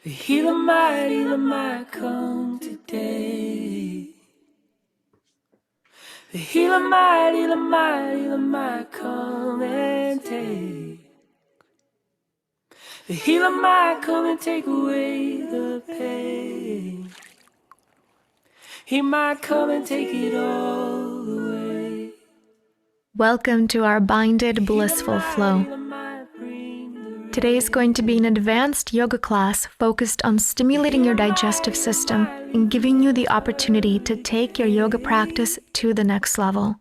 The healer might come today. The healer might come and take. The healer might come and take away the pain. He might come and take it all away. Welcome to our Binded Blissful Flow. Today is going to be an advanced yoga class focused on stimulating your digestive system and giving you the opportunity to take your yoga practice to the next level.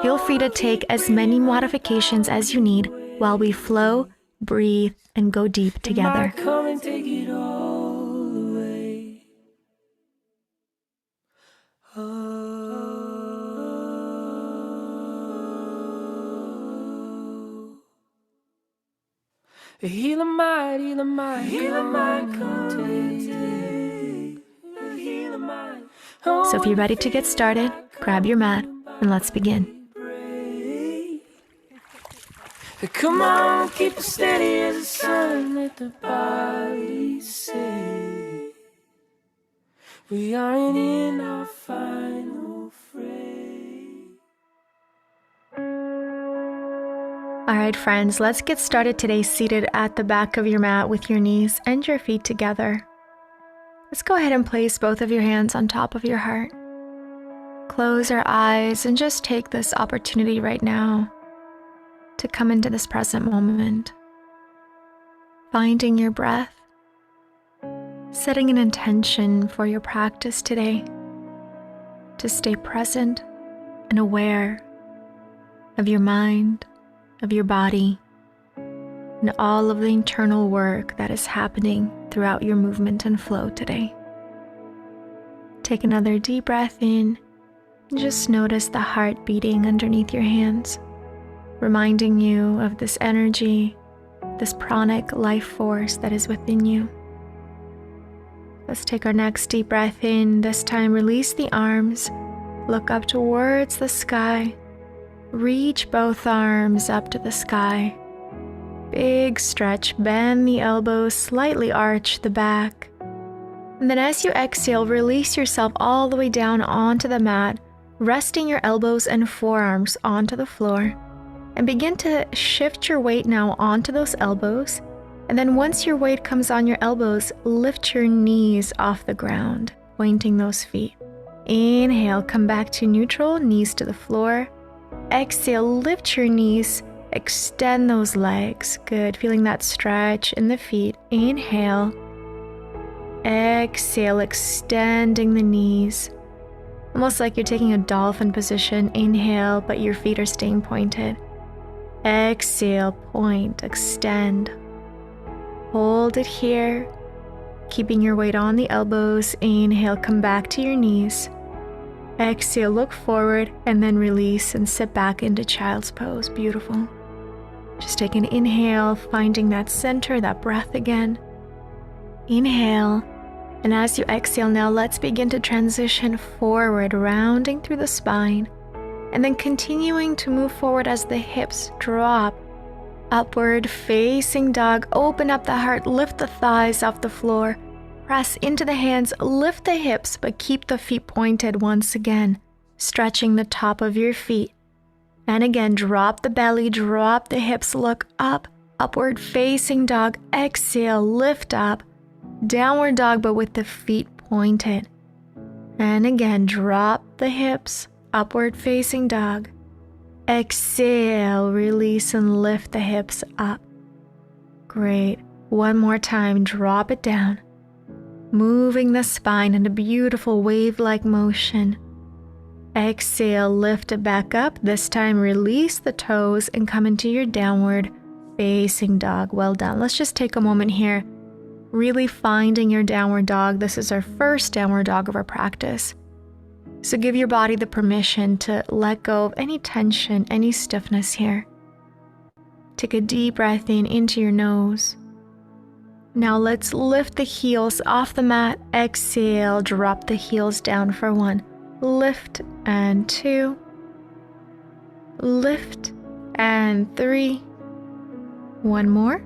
Feel free to take as many modifications as you need while we flow, breathe, and go deep together. Come and take it all away. The healer might come today. The healer might. So if you're ready to get started, grab your mat and let's begin. Come on, keep it steady as the sun, let the body say we aren't in our final fray. Alright friends, let's get started today seated at the back of your mat with your knees and your feet together. Let's go ahead and place both of your hands on top of your heart. Close our eyes and just take this opportunity right now to come into this present moment. Finding your breath, setting an intention for your practice today to stay present and aware of your mind, of your body, and all of the internal work that is happening throughout your movement and flow today. Take another deep breath in and just notice the heart beating underneath your hands, reminding you of this energy, this pranic life force that is within you. Let's take our next deep breath in. This time, release the arms, look up towards the sky, reach both arms up to the sky. Big stretch, bend the elbows, slightly arch the back. And then as you exhale, release yourself all the way down onto the mat, resting your elbows and forearms onto the floor. And begin to shift your weight now onto those elbows. And then once your weight comes on your elbows, lift your knees off the ground, pointing those feet. Inhale, come back to neutral, knees to the floor. Exhale, lift your knees, extend those legs. Good, feeling that stretch in the feet. Inhale. Exhale, extending the knees. Almost like you're taking a dolphin position. Inhale, but your feet are staying pointed. Exhale, point, extend. Hold it here, keeping your weight on the elbows. Inhale, come back to your knees. Exhale, look forward, and then release and sit back into child's pose. Beautiful. Just take an inhale, finding that center, that breath again. Inhale, and as you exhale now, let's begin to transition forward, rounding through the spine. And then continuing to move forward as the hips drop. Upward facing dog, open up the heart, lift the thighs off the floor. Press into the hands, lift the hips, but keep the feet pointed once again. Stretching the top of your feet. And again, drop the belly, drop the hips, look up. Upward facing dog, exhale, lift up. Downward dog, but with the feet pointed. And again, drop the hips. Upward facing dog. Exhale, release and lift the hips up. Great. One more time, drop it down. Moving the spine in a beautiful wave-like motion. Exhale, lift it back up. This time, release the toes and come into your downward facing dog. Well done. Let's just take a moment here, really finding your downward dog. This is our first downward dog of our practice. So give your body the permission to let go of any tension, any stiffness here. Take a deep breath in into your nose. Now let's lift the heels off the mat. Exhale, drop the heels down for 1. Lift and 2. Lift and 3. One more.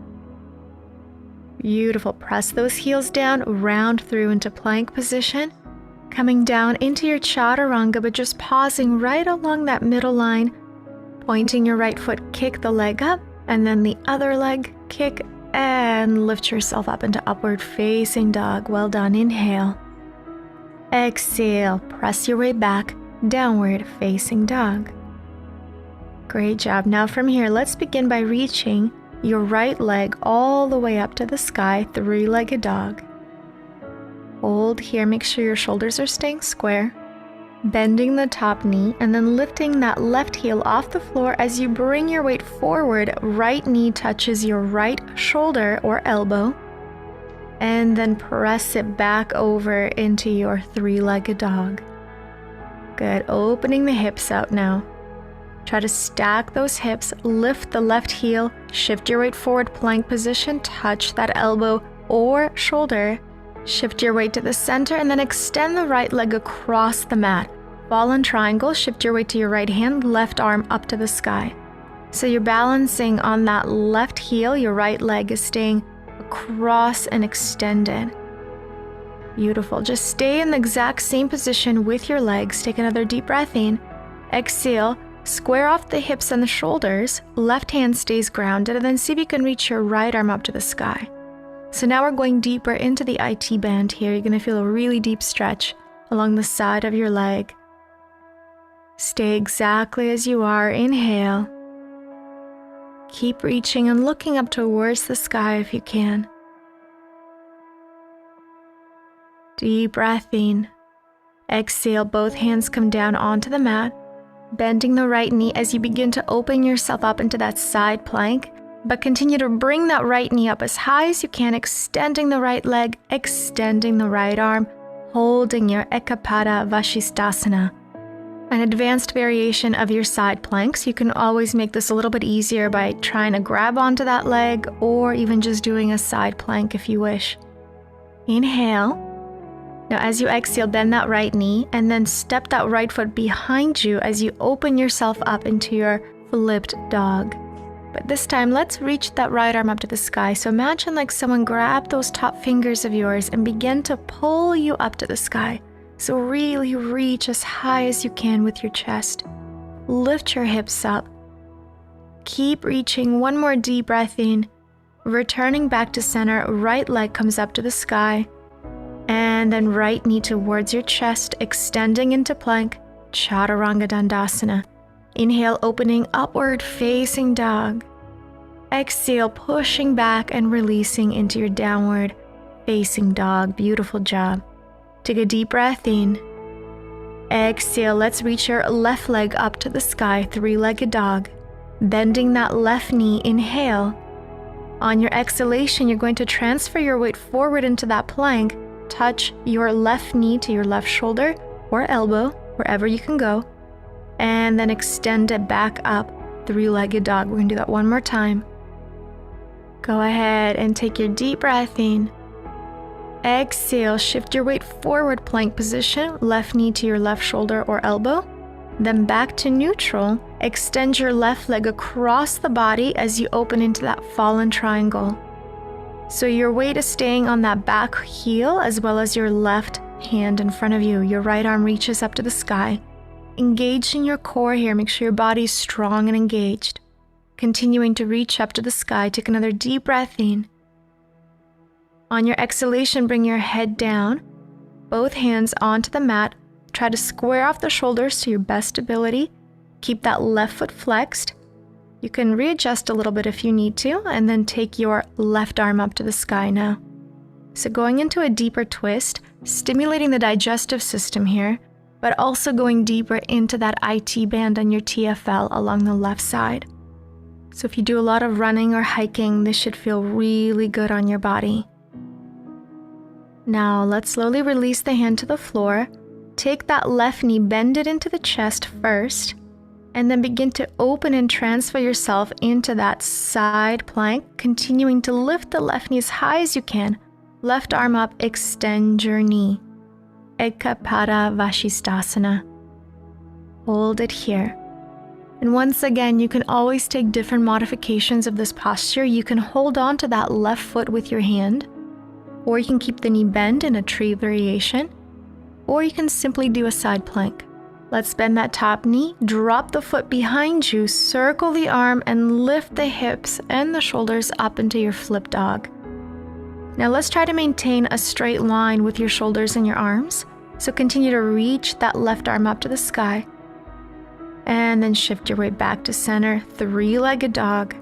Beautiful. Press those heels down, round through into plank position, coming down into your chaturanga, but just pausing right along that middle line, pointing your right foot, kick the leg up, and then the other leg, kick and lift yourself up into upward facing dog. Well done. Inhale. Exhale. Press your way back, downward facing dog. Great job. Now from here, let's begin by reaching your right leg all the way up to the sky, three-legged dog. Hold here, make sure your shoulders are staying square. Bending the top knee and then lifting that left heel off the floor as you bring your weight forward. Right knee touches your right shoulder or elbow. And then press it back over into your three-legged dog. Good. Opening the hips out now. Try to stack those hips, lift the left heel, shift your weight forward, plank position, touch that elbow or shoulder, shift your weight to the center, and then extend the right leg across the mat. Fallen triangle, shift your weight to your right hand, left arm up to the sky. So you're balancing on that left heel, your right leg is staying across and extended. Beautiful. Just stay in the exact same position with your legs. Take another deep breath in. Exhale. Square off the hips and the shoulders, left hand stays grounded, and then see if you can reach your right arm up to the sky. So now we're going deeper into the IT band here. You're going to feel a really deep stretch along the side of your leg. Stay exactly as you are. Inhale. Keep reaching and looking up towards the sky if you can. Deep breath in. Exhale, both hands come down onto the mat. Bending the right knee as you begin to open yourself up into that side plank, but continue to bring that right knee up as high as you can, extending the right leg, extending the right arm, holding your Ekapada Vashisthasana. An advanced variation of your side planks. You can always make this a little bit easier by trying to grab onto that leg or even just doing a side plank if you wish. Inhale. Now as you exhale, bend that right knee and then step that right foot behind you as you open yourself up into your flipped dog. But this time, let's reach that right arm up to the sky. So imagine like someone grabbed those top fingers of yours and begin to pull you up to the sky. So really reach as high as you can with your chest. Lift your hips up. Keep reaching. One more deep breath in. Returning back to center, right leg comes up to the sky. And then right knee towards your chest, extending into plank, Chaturanga Dandasana. Inhale, opening upward facing dog. Exhale, pushing back and releasing into your downward facing dog. Beautiful job. Take a deep breath in. Exhale, let's reach your left leg up to the sky, three-legged dog. Bending that left knee, inhale. On your exhalation, you're going to transfer your weight forward into that plank. Touch your left knee to your left shoulder or elbow, wherever you can go, and then extend it back up, three-legged dog. We're going to do that one more time. Go ahead and take your deep breath in. Exhale, shift your weight forward, plank position, left knee to your left shoulder or elbow, then back to neutral. Extend your left leg across the body as you open into that fallen triangle. So your weight is staying on that back heel as well as your left hand in front of you. Your right arm reaches up to the sky. Engage in your core here. Make sure your body is strong and engaged. Continuing to reach up to the sky. Take another deep breath in. On your exhalation, bring your head down. Both hands onto the mat. Try to square off the shoulders to your best ability. Keep that left foot flexed. You can readjust a little bit if you need to, and then take your left arm up to the sky now. So going into a deeper twist, stimulating the digestive system here, but also going deeper into that IT band on your TFL along the left side. So if you do a lot of running or hiking, this should feel really good on your body. Now let's slowly release the hand to the floor. Take that left knee, bend it into the chest first, and then begin to open and transfer yourself into that side plank, continuing to lift the left knee as high as you can. Left arm up, extend your knee. Ekapada Vashisthasana. Hold it here. And once again, you can always take different modifications of this posture. You can hold on to that left foot with your hand, or you can keep the knee bent in a tree variation, or you can simply do a side plank. Let's bend that top knee, drop the foot behind you, circle the arm, and lift the hips and the shoulders up into your flip dog. Now let's try to maintain a straight line with your shoulders and your arms. So continue to reach that left arm up to the sky. And then shift your weight back to center, three-legged dog.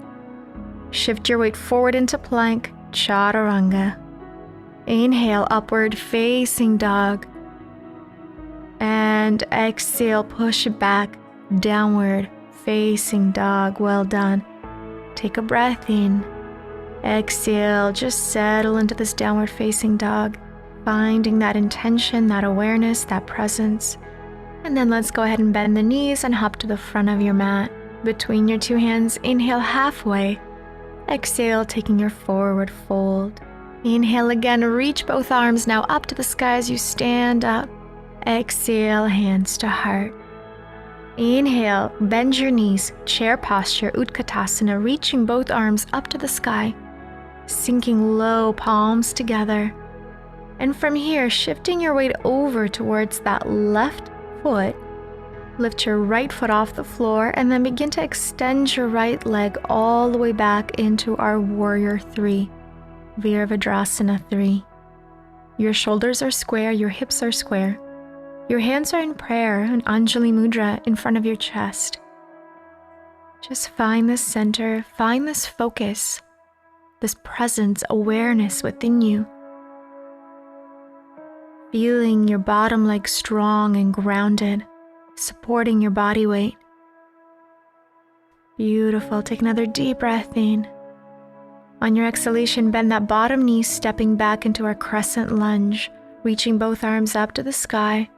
Shift your weight forward into plank, chaturanga. Inhale, upward facing dog. And exhale, push it back, downward facing dog. Well done. Take a breath in. Exhale, just settle into this downward facing dog, finding that intention, that awareness, that presence. And then let's go ahead and bend the knees and hop to the front of your mat. Between your two hands, inhale halfway. Exhale, taking your forward fold. Inhale again, reach both arms now up to the sky as you stand up. Exhale, hands to heart. Inhale, bend your knees, chair posture, Utkatasana, reaching both arms up to the sky. Sinking low, palms together. And from here, shifting your weight over towards that left foot. Lift your right foot off the floor and then begin to extend your right leg all the way back into our Warrior 3, Virabhadrasana 3. Your shoulders are square, your hips are square. Your hands are in prayer, an Anjali Mudra in front of your chest. Just find this center, find this focus, this presence, awareness within you. Feeling your bottom leg strong and grounded, supporting your body weight. Beautiful. Take another deep breath in. On your exhalation, bend that bottom knee, stepping back into our crescent lunge, reaching both arms up to the sky.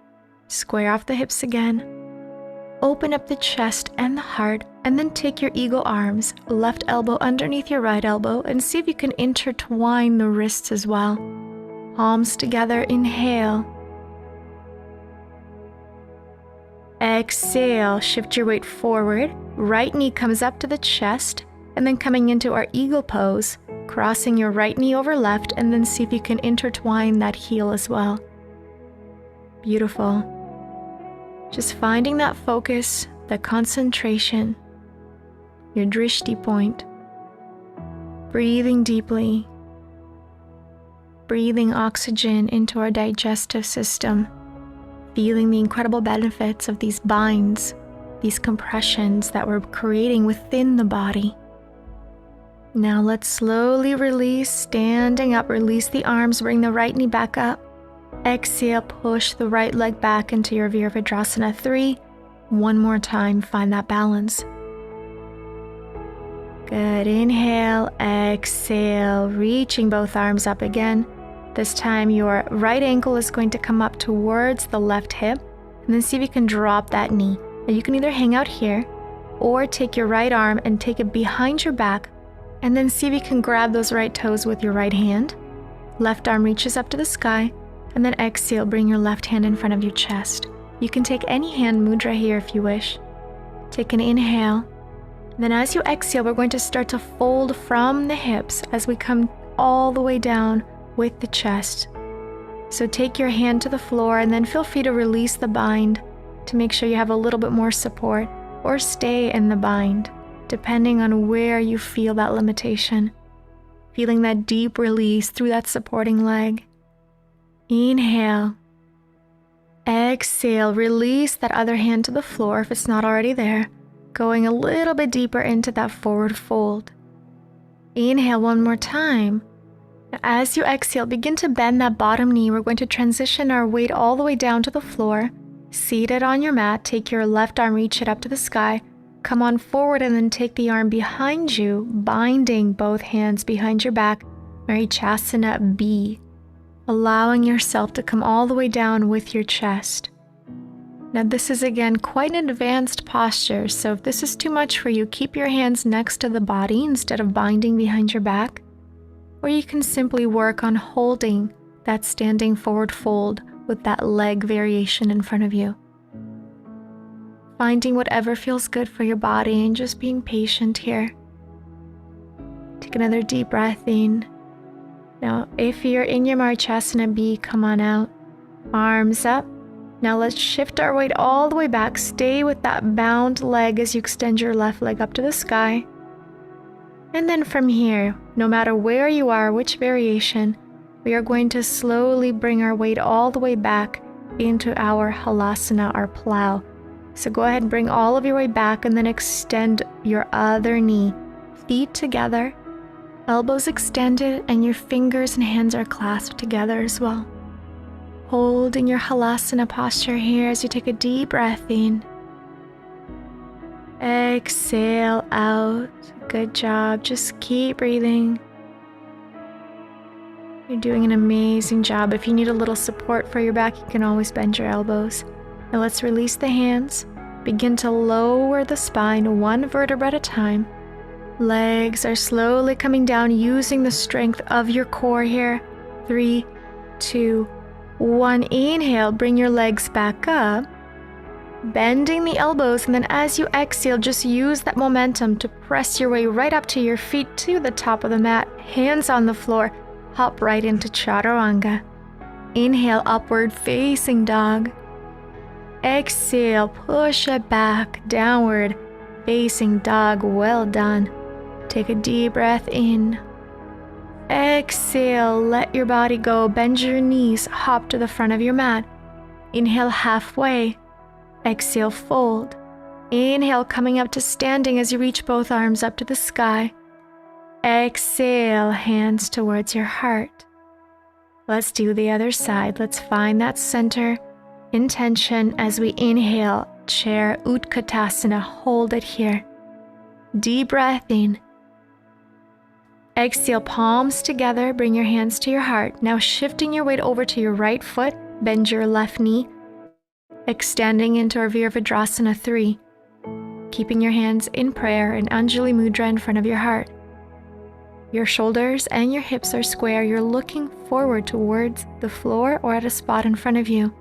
Square off the hips again. Open up the chest and the heart, and then take your eagle arms, left elbow underneath your right elbow, and see if you can intertwine the wrists as well. Palms together, inhale. Exhale, shift your weight forward. Right knee comes up to the chest, and then coming into our eagle pose, crossing your right knee over left, and then see if you can intertwine that heel as well. Beautiful. Just finding that focus, that concentration, your drishti point. Breathing deeply. Breathing oxygen into our digestive system. Feeling the incredible benefits of these binds, these compressions that we're creating within the body. Now let's slowly release, standing up, release the arms, bring the right knee back up. Exhale, push the right leg back into your Virabhadrasana 3. One more time, find that balance. Good, inhale, exhale, reaching both arms up again. This time your right ankle is going to come up towards the left hip, and then see if you can drop that knee. Now you can either hang out here, or take your right arm and take it behind your back, and then see if you can grab those right toes with your right hand. Left arm reaches up to the sky, and then exhale, bring your left hand in front of your chest. You can take any hand mudra here if you wish. Take an inhale. Then as you exhale, we're going to start to fold from the hips as we come all the way down with the chest. So take your hand to the floor and then feel free to release the bind to make sure you have a little bit more support, or stay in the bind, depending on where you feel that limitation. Feeling that deep release through that supporting leg. Inhale. Exhale, release that other hand to the floor if it's not already there, going a little bit deeper into that forward fold. Inhale one more time. As you exhale, begin to bend that bottom knee. We're going to transition our weight all the way down to the floor. Seated on your mat, take your left arm, reach it up to the sky. Come on forward and then take the arm behind you, binding both hands behind your back, Marichasana B. Allowing yourself to come all the way down with your chest. Now this is again quite an advanced posture, so if this is too much for you, keep your hands next to the body instead of binding behind your back. Or you can simply work on holding that standing forward fold with that leg variation in front of you. finding whatever feels good for your body and just being patient here. Take another deep breath in. Now, if you're in your Marchasana B, come on out. Arms up. Now let's shift our weight all the way back. Stay with that bound leg as you extend your left leg up to the sky. And then from here, no matter where you are, which variation, we are going to slowly bring our weight all the way back into our Halasana, our plow. So go ahead and bring all of your weight back and then extend your other knee. Feet together, elbows extended, and your fingers and hands are clasped together as well. Holding your Halasana posture here as you take a deep breath in. Exhale out. Good job. Just keep breathing. You're doing an amazing job. If you need a little support for your back, you can always bend your elbows. Now let's release the hands. Begin to lower the spine one vertebra at a time. Legs are slowly coming down using the strength of your core here. 3, 2, 1. Inhale, bring your legs back up. Bending the elbows, and then as you exhale, just use that momentum to press your way right up to your feet to the top of the mat. Hands on the floor. Hop right into Chaturanga. Inhale, upward facing dog. Exhale, push it back, downward facing dog. Well done. Take a deep breath in. Exhale, let your body go. Bend your knees, hop to the front of your mat. Inhale, halfway. Exhale, fold. Inhale, coming up to standing as you reach both arms up to the sky. Exhale, hands towards your heart. Let's do the other side. Let's find that center intention as we inhale, chair Utkatasana. Hold it here. Deep breath in. Exhale, palms together. Bring your hands to your heart. Now shifting your weight over to your right foot. Bend your left knee. Extending into our Virabhadrasana 3. Keeping your hands in prayer and Anjali Mudra in front of your heart. Your shoulders and your hips are square. You're looking forward towards the floor or at a spot in front of you.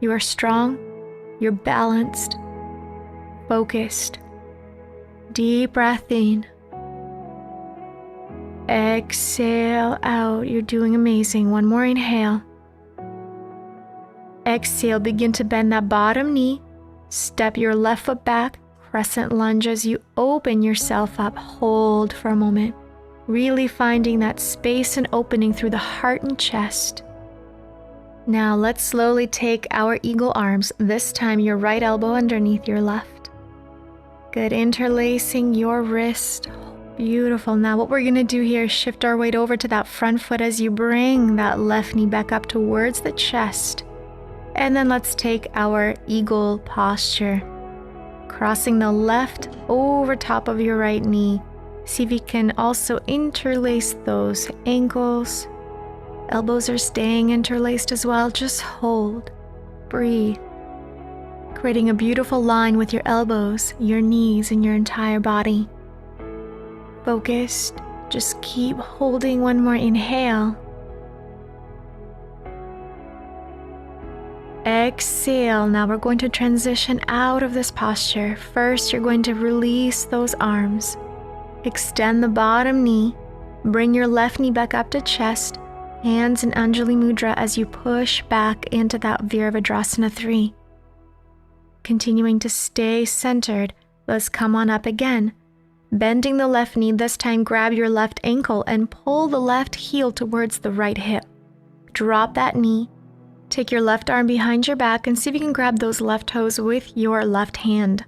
You are strong. You're balanced. Focused. Deep breath in. Exhale out. You're doing amazing. One more inhale. Exhale, begin to bend that bottom knee. Step your left foot back. Crescent lunge as you open yourself up. Hold for a moment. Really finding that space and opening through the heart and chest. Now let's slowly take our eagle arms. This time your right elbow underneath your left. Good, interlacing your wrist. Beautiful. Now what we're going to do here is shift our weight over to that front foot as you bring that left knee back up towards the chest. And then let's take our eagle posture. Crossing the left over top of your right knee. See if you can also interlace those ankles. Elbows are staying interlaced as well. Just hold. Breathe. Creating a beautiful line with your elbows, your knees, and your entire body. Focused. Just keep holding. One more inhale. Exhale. Now we're going to transition out of this posture. First, you're going to release those arms. Extend the bottom knee. Bring your left knee back up to chest. Hands in Anjali Mudra as you push back into that Virabhadrasana 3. Continuing to stay centered. Let's come on up again. Bending the left knee, this time grab your left ankle and pull the left heel towards the right hip. Drop that knee. Take your left arm behind your back and see if you can grab those left toes with your left hand.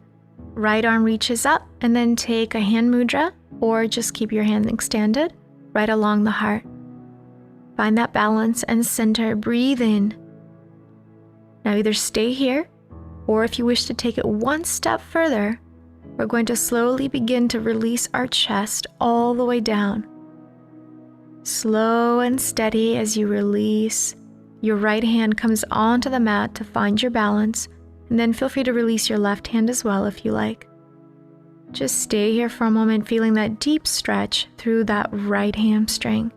Right arm reaches up and then take a hand mudra or just keep your hand extended right along the heart. Find that balance and center. Breathe in. Now either stay here or if you wish to take it one step further, we're going to slowly begin to release our chest all the way down. Slow and steady as you release. Your right hand comes onto the mat to find your balance, and then feel free to release your left hand as well if you like. Just stay here for a moment, feeling that deep stretch through that right hamstring.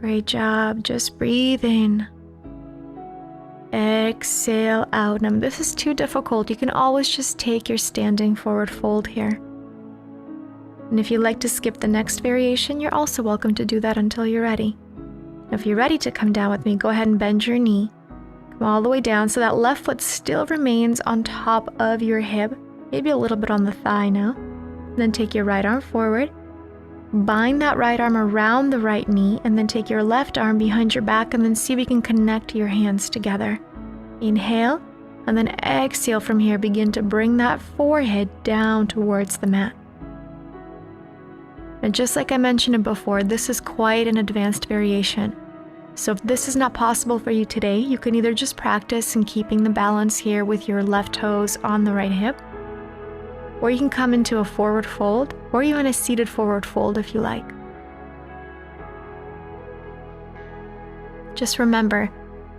Great job. Just breathe in. Exhale out. Now, if this is too difficult, you can always just take your standing forward fold here. And if you'd like to skip the next variation, you're also welcome to do that until you're ready. Now, if you're ready to come down with me, go ahead and bend your knee. Come all the way down so that left foot still remains on top of your hip, maybe a little bit on the thigh now. Then take your right arm forward. Bind that right arm around the right knee, and then take your left arm behind your back, and then see if you can connect your hands together. Inhale, and then exhale from here. Begin to bring that forehead down towards the mat. And just like I mentioned it before, this is quite an advanced variation. So if this is not possible for you today, you can either just practice in keeping the balance here with your left toes on the right hip, or you can come into a forward fold, or even a seated forward fold if you like. Just remember,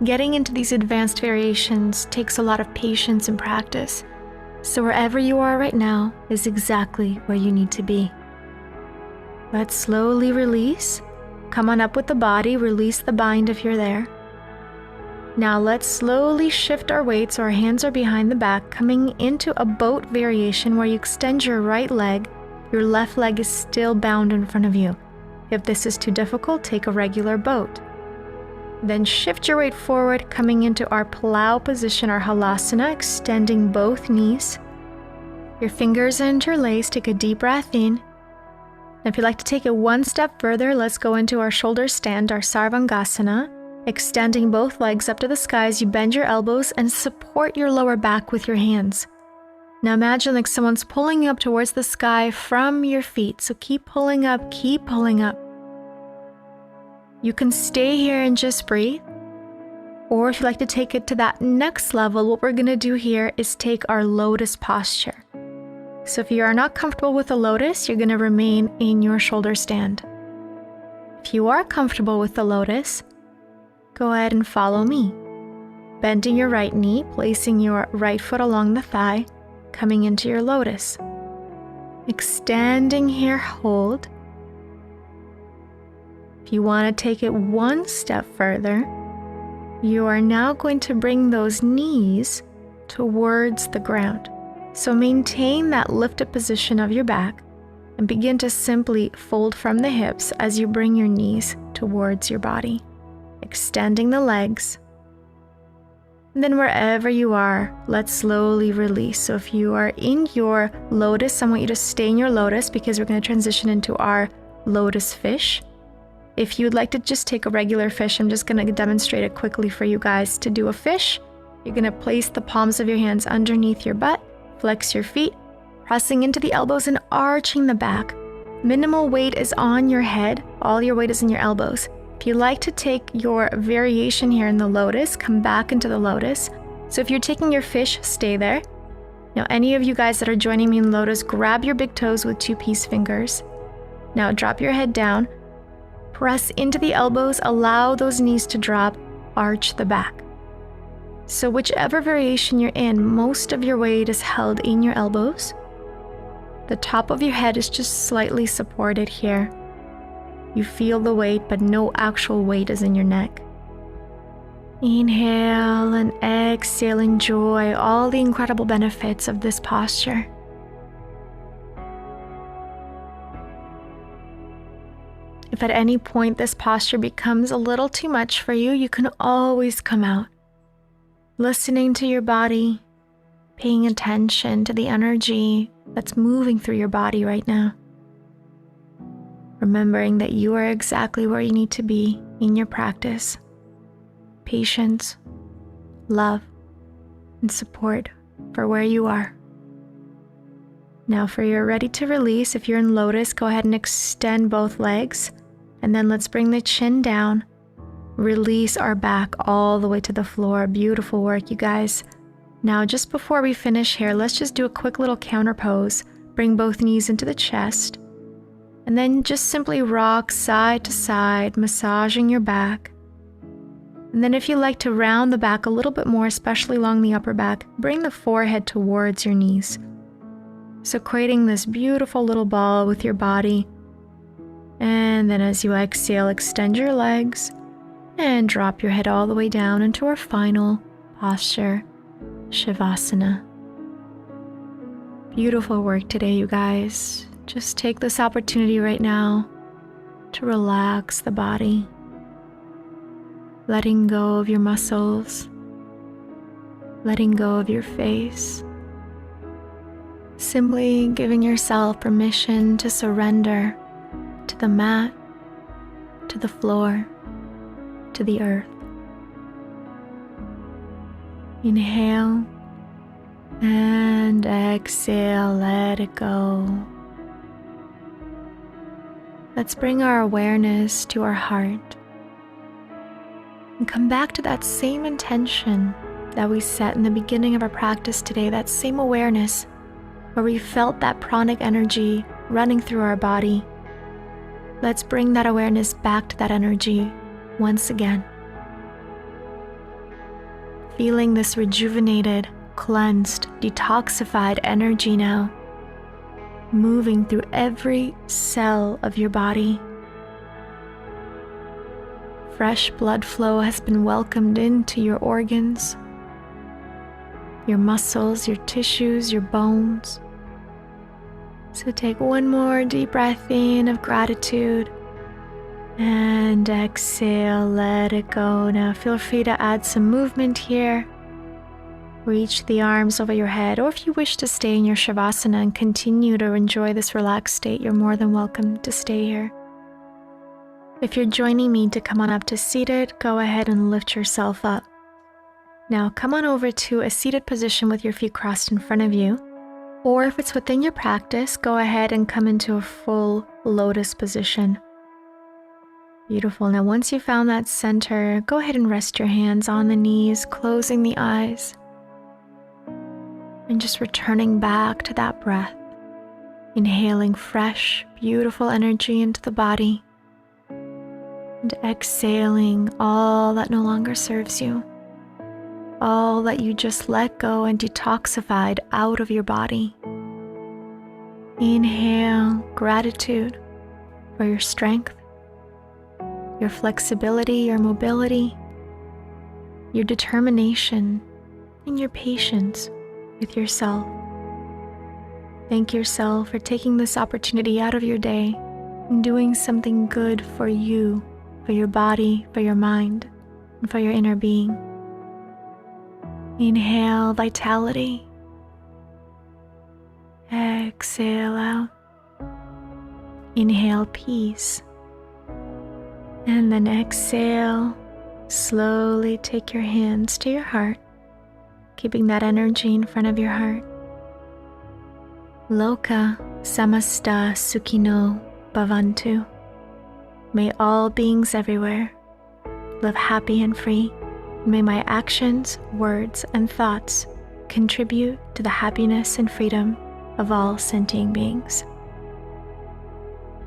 getting into these advanced variations takes a lot of patience and practice. So wherever you are right now is exactly where you need to be. Let's slowly release. Come on up with the body, release the bind if you're there. Now let's slowly shift our weight so our hands are behind the back, coming into a boat variation where you extend your right leg, your left leg is still bound in front of you. If this is too difficult, take a regular boat. Then shift your weight forward, coming into our plow position, our halasana, extending both knees. Your fingers are interlaced, take a deep breath in. If you'd like to take it one step further, let's go into our shoulder stand, our Sarvangasana, extending both legs up to the sky as you bend your elbows and support your lower back with your hands. Now imagine like someone's pulling you up towards the sky from your feet, so keep pulling up, keep pulling up. You can stay here and just breathe, or if you'd like to take it to that next level, what we're going to do here is take our lotus posture. So if you are not comfortable with a lotus, you're going to remain in your shoulder stand. If you are comfortable with the lotus, go ahead and follow me. Bending your right knee, placing your right foot along the thigh, coming into your lotus. Extending here, hold. If you want to take it one step further, you are now going to bring those knees towards the ground. So maintain that lifted position of your back and begin to simply fold from the hips as you bring your knees towards your body, extending the legs. And then wherever you are, let's slowly release. So if you are in your lotus, I want you to stay in your lotus because we're going to transition into our lotus fish. If you'd like to just take a regular fish, I'm just going to demonstrate it quickly for you guys. To do a fish, you're going to place the palms of your hands underneath your butt, flex your feet, pressing into the elbows and arching the back. Minimal weight is on your head, all your weight is in your elbows. If you like to take your variation here in the lotus, come back into the lotus. So if you're taking your fish, stay there. Now any of you guys that are joining me in lotus, grab your big toes with 2-piece fingers. Now drop your head down, press into the elbows, allow those knees to drop, arch the back. So whichever variation you're in, most of your weight is held in your elbows. The top of your head is just slightly supported here. You feel the weight, but no actual weight is in your neck. Inhale and exhale. Enjoy all the incredible benefits of this posture. If at any point this posture becomes a little too much for you, you can always come out. Listening to your body, paying attention to the energy that's moving through your body right now. Remembering that you are exactly where you need to be in your practice. Patience, love, and support for where you are. Now if you're ready to release, if you're in lotus, go ahead and extend both legs. And then let's bring the chin down. Release our back all the way to the floor. Beautiful work, you guys. Now, just before we finish here, let's just do a quick little counter pose. Bring both knees into the chest. And then just simply rock side to side, massaging your back. And then if you like to round the back a little bit more, especially along the upper back, bring the forehead towards your knees. So creating this beautiful little ball with your body. And then as you exhale, extend your legs and drop your head all the way down into our final posture, Shavasana. Beautiful work today, you guys. Just take this opportunity right now to relax the body, letting go of your muscles, letting go of your face. Simply giving yourself permission to surrender to the mat, to the floor, to the earth. Inhale and exhale, let it go. Let's bring our awareness to our heart and come back to that same intention that we set in the beginning of our practice today, that same awareness where we felt that pranic energy running through our body. Let's bring that awareness back to that energy once again. Feeling this rejuvenated, cleansed, detoxified energy now, moving through every cell of your body. Fresh blood flow has been welcomed into your organs, your muscles, your tissues, your bones. So take one more deep breath in of gratitude and exhale, let it go. Now feel free to add some movement here. Reach the arms over your head, or if you wish to stay in your Shavasana and continue to enjoy this relaxed state, you're more than welcome to stay here. If you're joining me to come on up to seated, go ahead and lift yourself up. Now come on over to a seated position with your feet crossed in front of you. Or if it's within your practice, go ahead and come into a full lotus position. Beautiful. Now once you've found that center, go ahead and rest your hands on the knees, closing the eyes, and just returning back to that breath. Inhaling fresh, beautiful energy into the body, and exhaling all that no longer serves you. All that you just let go and detoxified out of your body. Inhale gratitude for your strength, your flexibility, your mobility, your determination, and your patience with yourself. Thank yourself for taking this opportunity out of your day and doing something good for you, for your body, for your mind, and for your inner being. Inhale vitality. Exhale out. Inhale peace. And then exhale. Slowly take your hands to your heart, keeping that energy in front of your heart. Loka samasta sukhino bhavantu. May all beings everywhere live happy and free. May my actions, words, and thoughts contribute to the happiness and freedom of all sentient beings.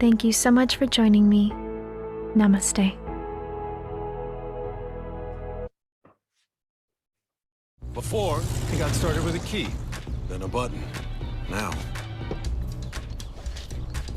Thank you so much for joining me. Namaste. Before, he got started with a key, then a button. Now,